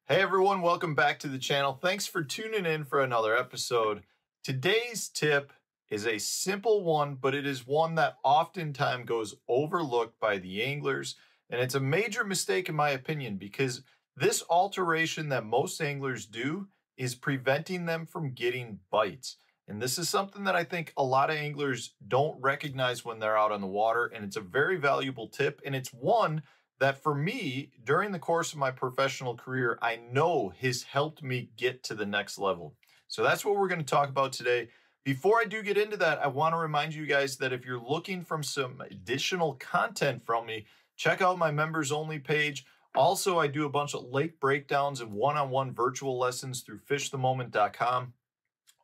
Hey everyone, welcome back to the channel. Thanks for tuning in for another episode. Today's tip is a simple one, but it is one that oftentimes goes overlooked by the anglers. And it's a major mistake in my opinion, because this alteration that most anglers do is preventing them from getting bites. And this is something that I think a lot of anglers don't recognize when they're out on the water. And it's a very valuable tip. And it's one that for me, during the course of my professional career, I know has helped me get to the next level. So that's what we're going to talk about today. Before I do get into that, I want to remind you guys that if you're looking for some additional content from me, check out my members only page. Also, I do a bunch of lake breakdowns and one-on-one virtual lessons through fishthemoment.com.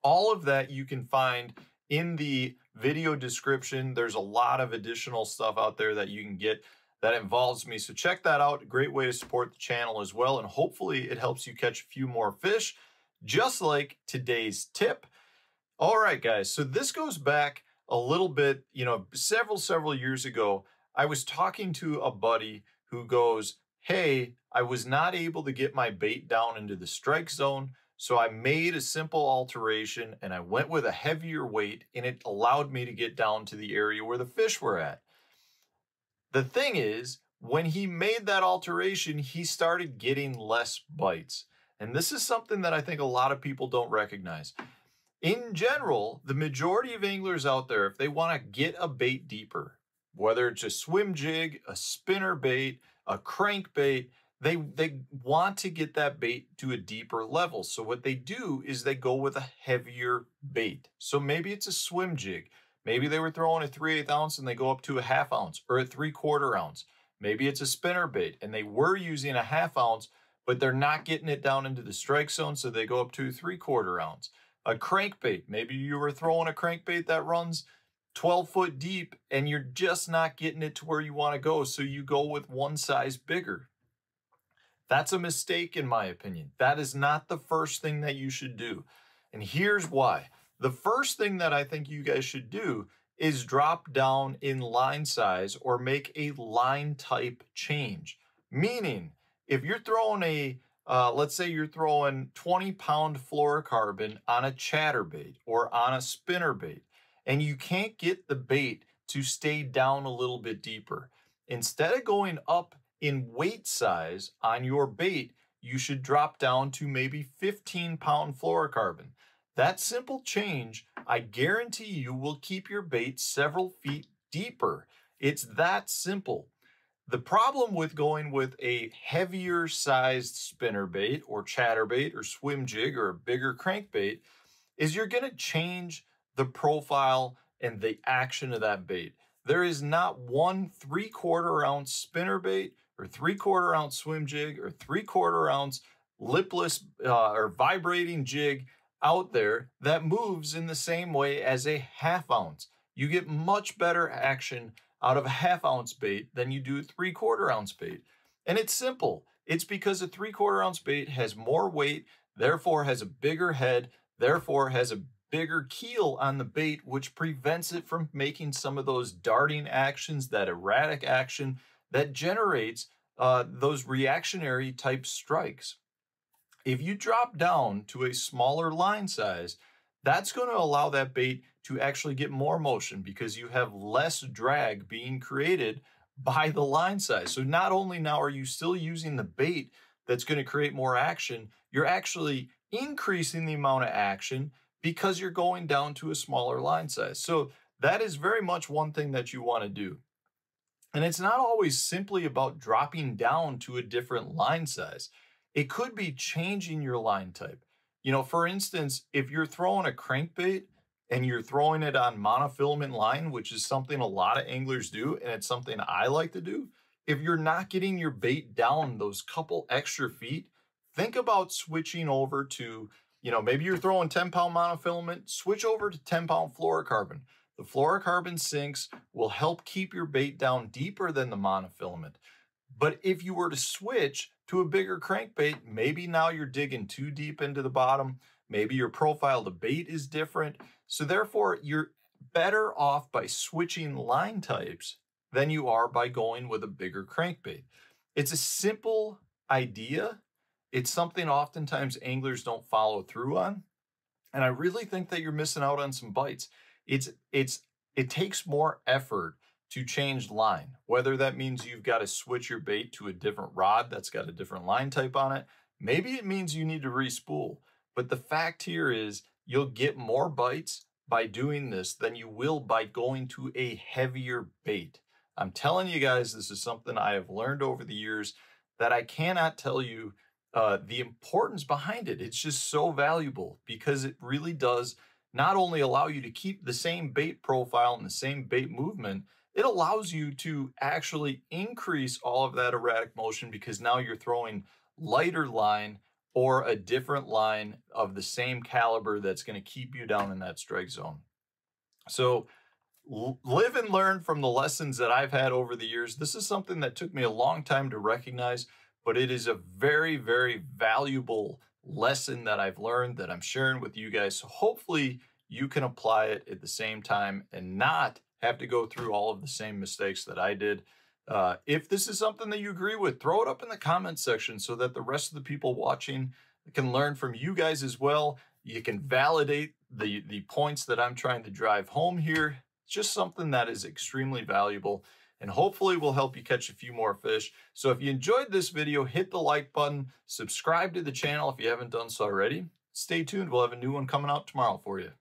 All of that you can find in the video description. There's a lot of additional stuff out there that you can get that involves me. So check that out. A great way to support the channel as well. And hopefully it helps you catch a few more fish, just like today's tip. All right, guys. So this goes back a little bit, several years ago. I was talking to a buddy who goes, hey, I was not able to get my bait down into the strike zone. So I made a simple alteration and I went with a heavier weight, and it allowed me to get down to the area where the fish were at. The thing is, when he made that alteration, he started getting less bites. And this is something that I think a lot of people don't recognize. In general, the majority of anglers out there, if they want to get a bait deeper, whether it's a swim jig, a spinner bait, a crankbait, they want to get that bait to a deeper level. So what they do is they go with a heavier bait. So maybe it's a swim jig. Maybe they were throwing a 3/8 ounce and they go up to a 1/2 ounce or a 3/4 ounce. Maybe it's a spinner bait and they were using a 1/2 ounce, but they're not getting it down into the strike zone, so they go up to a 3/4 ounce. A crankbait, maybe you were throwing a crankbait that runs 12 foot deep and you're just not getting it to where you want to go, so you go with one size bigger. That's a mistake in my opinion. That is not the first thing that you should do. And here's why. The first thing that I think you guys should do is drop down in line size or make a line type change. Meaning, if you're throwing let's say you're throwing 20-pound fluorocarbon on a chatterbait or on a spinner bait, and you can't get the bait to stay down a little bit deeper. Instead of going up in weight size on your bait, you should drop down to maybe 15-pound fluorocarbon. That simple change, I guarantee you, will keep your bait several feet deeper. It's that simple. The problem with going with a heavier sized spinner bait or chatterbait or swim jig or a bigger crankbait is you're going to change the profile and the action of that bait. There is not one 3/4 ounce spinner bait or 3/4 ounce swim jig or 3/4 ounce lipless or vibrating jig out there that moves in the same way as a 1/2 ounce. You get much better action out of a 1/2 ounce bait than you do a 3/4 ounce bait. And it's simple. It's because a 3/4 ounce bait has more weight, therefore has a bigger head, therefore has a bigger keel on the bait, which prevents it from making some of those darting actions, that erratic action that generates those reactionary type strikes. If you drop down to a smaller line size, that's going to allow that bait to actually get more motion because you have less drag being created by the line size. So not only now are you still using the bait that's going to create more action, you're actually increasing the amount of action because you're going down to a smaller line size. So that is very much one thing that you want to do. And it's not always simply about dropping down to a different line size. It could be changing your line type. For instance, if you're throwing a crankbait and you're throwing it on monofilament line, which is something a lot of anglers do, and it's something I like to do, if you're not getting your bait down those couple extra feet, think about switching over to, maybe you're throwing 10-pound monofilament, switch over to 10-pound fluorocarbon. The fluorocarbon sinks will help keep your bait down deeper than the monofilament. But if you were to switch to a bigger crankbait, maybe now you're digging too deep into the bottom. Maybe your profile to bait is different. So therefore, you're better off by switching line types than you are by going with a bigger crankbait. It's a simple idea, it's something oftentimes anglers don't follow through on. And I really think that you're missing out on some bites. It takes more effort to change line, whether that means you've got to switch your bait to a different rod that's got a different line type on it. Maybe it means you need to respool. But the fact here is you'll get more bites by doing this than you will by going to a heavier bait. I'm telling you guys, this is something I have learned over the years that I cannot tell you the importance behind it. It's just so valuable because it really does not only allow you to keep the same bait profile and the same bait movement, it allows you to actually increase all of that erratic motion because now you're throwing lighter line or a different line of the same caliber that's going to keep you down in that strike zone. So live and learn from the lessons that I've had over the years. This is something that took me a long time to recognize, but it is a very, very valuable lesson that I've learned that I'm sharing with you guys. So hopefully you can apply it at the same time and not have to go through all of the same mistakes that I did. If this is something that you agree with, throw it up in the comments section so that the rest of the people watching can learn from you guys as well. You can validate the points that I'm trying to drive home here. It's just something that is extremely valuable and hopefully will help you catch a few more fish. So if you enjoyed this video, hit the like button, subscribe to the channel if you haven't done so already. Stay tuned, we'll have a new one coming out tomorrow for you.